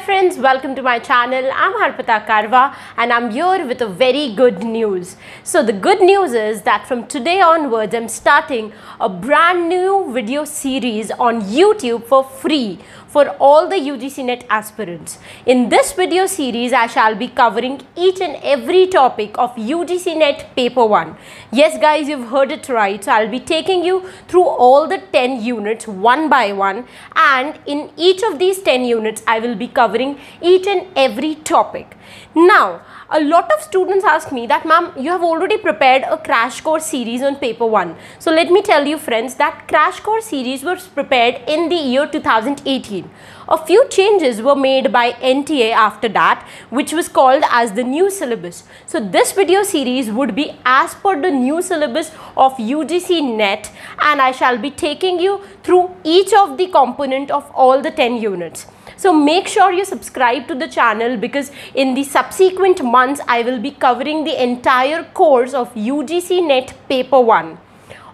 friends, welcome to my channel. I'm Harpita Karwa and I'm here with a very good news. So the good news is that from today onwards I'm starting a brand new video series on YouTube for free for all the UGC NET aspirants. In this video series I shall be covering each and every topic of UGC NET paper 1. Yes guys, you've heard it right. So I'll be taking you through all the 10 units one by one, and in each of these 10 units I will be covering each and every topic. Now, a lot of students ask me that, ma'am, you have already prepared a crash course series on paper 1. So let me tell you friends that crash course series was prepared in the year 2018. A few changes were made by NTA after that, which was called as the new syllabus. So this video series would be as per the new syllabus of UGC NET, and I shall be taking you through each of the component of all the 10 units. So make sure you subscribe to the channel, because in the subsequent months I will be covering the entire course of UGC NET paper 1.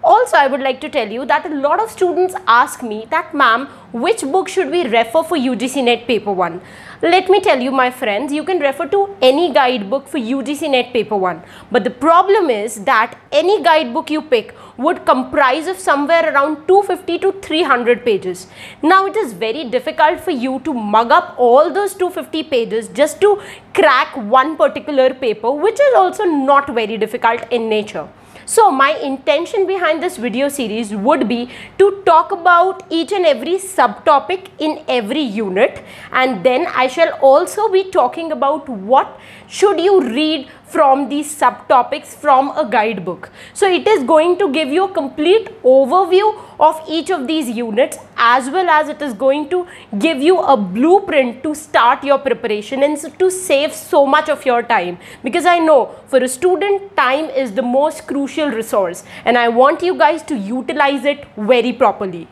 Also, I would like to tell you that a lot of students ask me that, ma'am, which book should we refer for UGC NET paper 1? Let me tell you, my friends, you can refer to any guidebook for UGC NET paper 1. But the problem is that any guidebook you pick would comprise of somewhere around 250 to 300 pages. Now, it is very difficult for you to mug up all those 250 pages just to crack one particular paper, which is also not very difficult in nature. So my intention behind this video series would be to talk about each and every subtopic in every unit, and then I shall also be talking about what should you read from these subtopics from a guidebook. So it is going to give you a complete overview of each of these units, as well as it is going to give you a blueprint to start your preparation and to save so much of your time, because I know for a student time is the most crucial resource and I want you guys to utilize it very properly.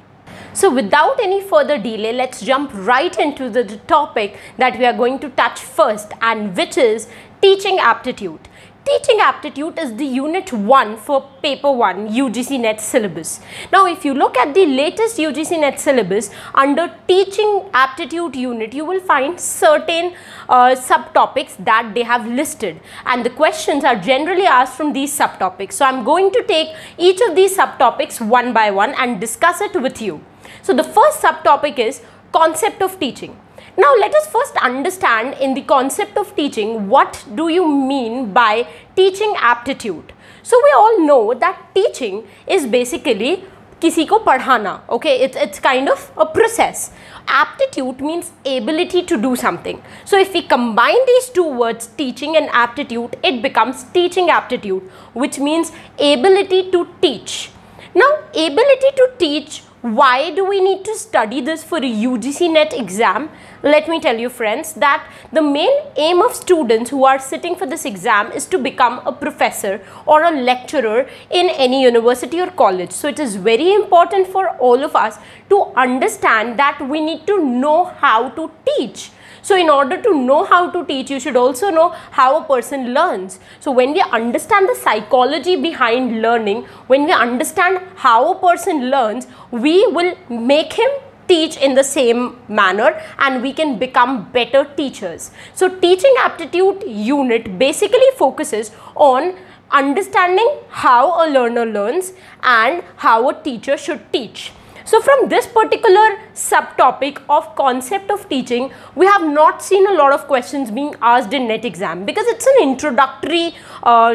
So without any further delay, let's jump right into the topic that we are going to touch first, and which is teaching aptitude. Teaching aptitude is the unit 1 for paper 1 UGC NET syllabus. Now if you look at the latest UGC NET syllabus, under teaching aptitude unit you will find certain subtopics that they have listed, and the questions are generally asked from these subtopics. So I'm going to take each of these subtopics one by one and discuss it with you. So the first subtopic is concept of teaching. Now let us first understand in the concept of teaching, what do you mean by teaching aptitude? So we all know that teaching is basically किसी को पढ़ाना, okay? It's kind of a process. Aptitude means ability to do something. So if we combine these two words, teaching and aptitude, it becomes teaching aptitude, which means ability to teach. Now ability to teach, why do we need to study this for a UGC NET exam? Let me tell you friends that the main aim of students who are sitting for this exam is to become a professor or a lecturer in any university or college. So it is very important for all of us to understand that we need to know how to teach. So in order to know how to teach, you should also know how a person learns. So when we understand the psychology behind learning, when we understand how a person learns, we will make him teach in the same manner and we can become better teachers. So teaching aptitude unit basically focuses on understanding how a learner learns and how a teacher should teach. So from this particular subtopic of concept of teaching, we have not seen a lot of questions being asked in NET exam, because it's an introductory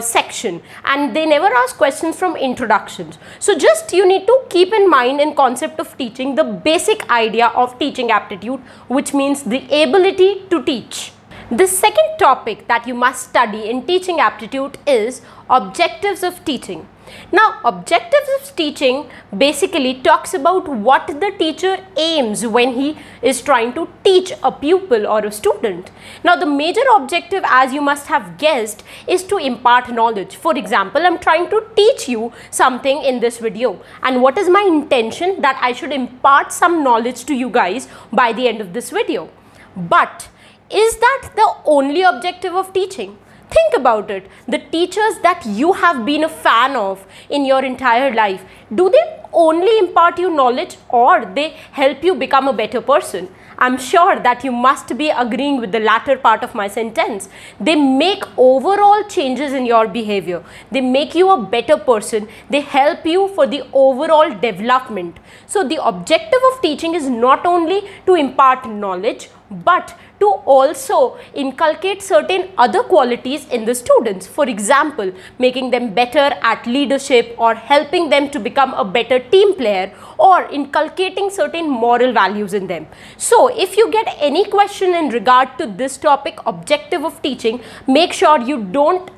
section and they never ask questions from introductions. So just you need to keep in mind in concept of teaching the basic idea of teaching aptitude, which means the ability to teach. The second topic that you must study in teaching aptitude is objectives of teaching. Now, objectives of teaching basically talks about what the teacher aims when he is trying to teach a pupil or a student. Now, the major objective, as you must have guessed, is to impart knowledge. For example, I'm trying to teach you something in this video, and what is my intention? That I should impart some knowledge to you guys by the end of this video. But is that the only objective of teaching? Think about it. The teachers that you have been a fan of in your entire life, do they only impart you knowledge or they help you become a better person? I'm sure that you must be agreeing with the latter part of my sentence. They make overall changes in your behavior. They make you a better person. They help you for the overall development. So the objective of teaching is not only to impart knowledge, but to also inculcate certain other qualities in the students. For example, making them better at leadership, or helping them to become a better team player, or inculcating certain moral values in them. So if you get any question in regard to this topic, objective of teaching, make sure you don't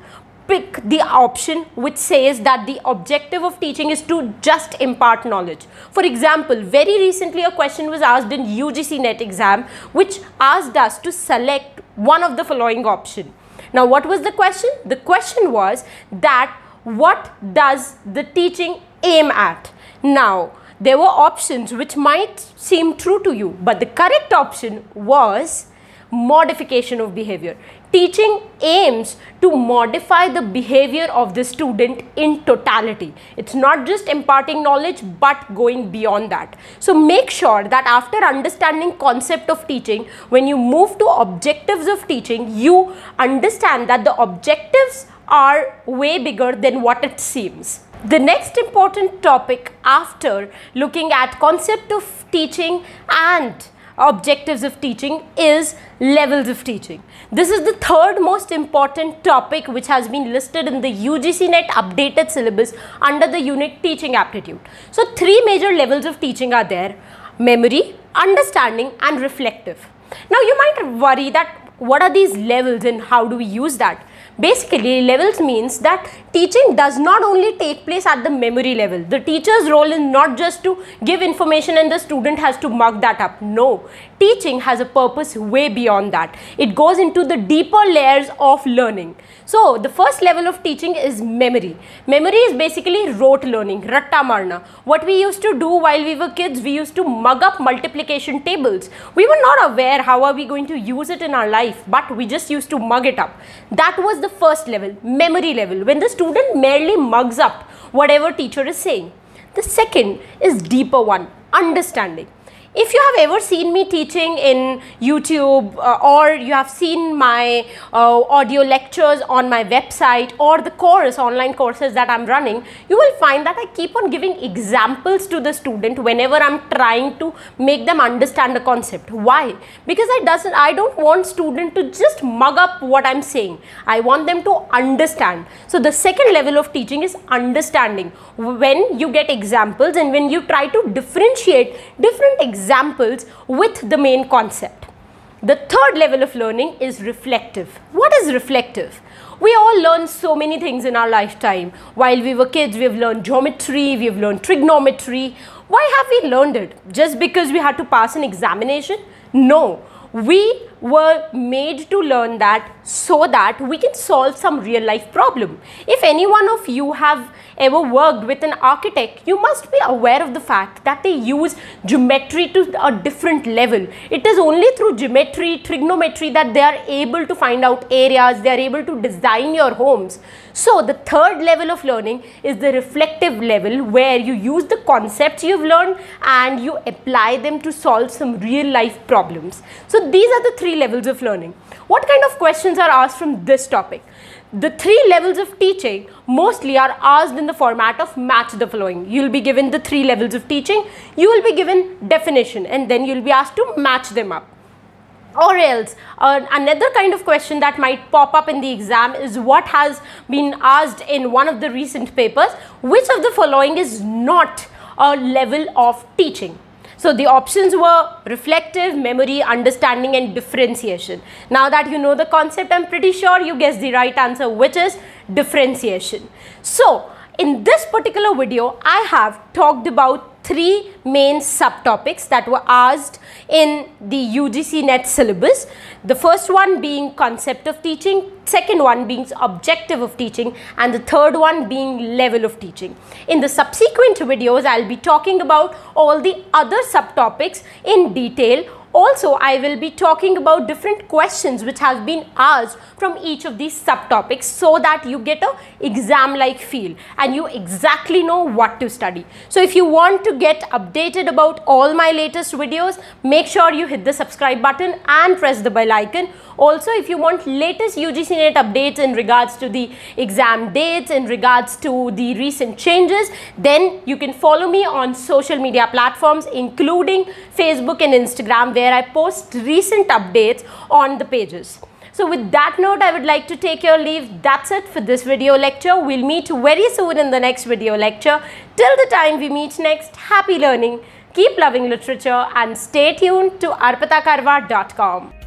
pick the option which says that the objective of teaching is to just impart knowledge. For example, very recently a question was asked in UGC NET exam which asked us to select one of the following option. Now what was the question? The question was that what does the teaching aim at? Now there were options which might seem true to you, but the correct option was modification of behavior. Teaching aims to modify the behavior of the student in totality. It's not just imparting knowledge but going beyond that. So make sure that after understanding concept of teaching, when you move to objectives of teaching, you understand that the objectives are way bigger than what it seems. The next important topic after looking at concept of teaching and objectives of teaching is levels of teaching. This is the third most important topic which has been listed in the UGC NET updated syllabus under the unit teaching aptitude. So three major levels of teaching are there: memory, understanding and reflective. Now you might worry that what are these levels and how do we use that? Basically, levels means that teaching does not only take place at the memory level. The teacher's role is not just to give information and the student has to mug that up. No, teaching has a purpose way beyond that. It goes into the deeper layers of learning. So the first level of teaching is memory. Memory is basically rote learning, ratta marna. What we used to do while we were kids, we used to mug up multiplication tables. We were not aware how are we going to use it in our life, but we just used to mug it up. That was the first level, memory level, when the student merely mugs up whatever teacher is saying. The second is deeper one, understanding. If you have ever seen me teaching in YouTube or you have seen my audio lectures on my website or the course, online courses that I'm running, you will find that I keep on giving examples to the student whenever I'm trying to make them understand the concept. Why? Because I don't want student to just mug up what I'm saying. I want them to understand. So the second level of teaching is understanding. When you get examples and when you try to differentiate different examples with the main concept. The third level of learning is reflective. What is reflective? We all learn so many things in our lifetime. While we were kids, we have learned geometry, we have learned trigonometry. Why have we learned it? Just because we had to pass an examination? No. We were made to learn that so that we can solve some real life problem. If any one of you have ever worked with an architect, you must be aware of the fact that they use geometry to a different level. It is only through geometry, trigonometry that they are able to find out areas, they are able to design your homes. So the third level of learning is the reflective level, where you use the concepts you've learned and you apply them to solve some real life problems. So these are the three levels of learning. What kind of questions are asked from this topic? The three levels of teaching mostly are asked in the format of match the following. You will be given the three levels of teaching, you will be given definition, and then you will be asked to match them up. Or else, another kind of question that might pop up in the exam is what has been asked in one of the recent papers: which of the following is not a level of teaching? So the options were reflective, memory, understanding and differentiation. Now that you know the concept, I'm pretty sure you guessed the right answer, which is differentiation. So in this particular video, I have talked about three main subtopics that were asked in the UGC NET syllabus. The first one being concept of teaching, second one being objective of teaching, and the third one being level of teaching. In the subsequent videos, I'll be talking about all the other subtopics in detail, Also, I will be talking about different questions which have been asked from each of these subtopics so that you get a exam-like feel and you exactly know what to study. So if you want to get updated about all my latest videos, make sure you hit the subscribe button and press the bell icon. Also, if you want latest UGC NET updates in regards to the exam dates, in regards to the recent changes, then you can follow me on social media platforms including Facebook and Instagram, where I post recent updates on the pages. So with that note, I would like to take your leave. That's it for this video lecture. We'll meet very soon in the next video lecture. Till the time we meet next, happy learning, keep loving literature and stay tuned to arpitakarwa.com.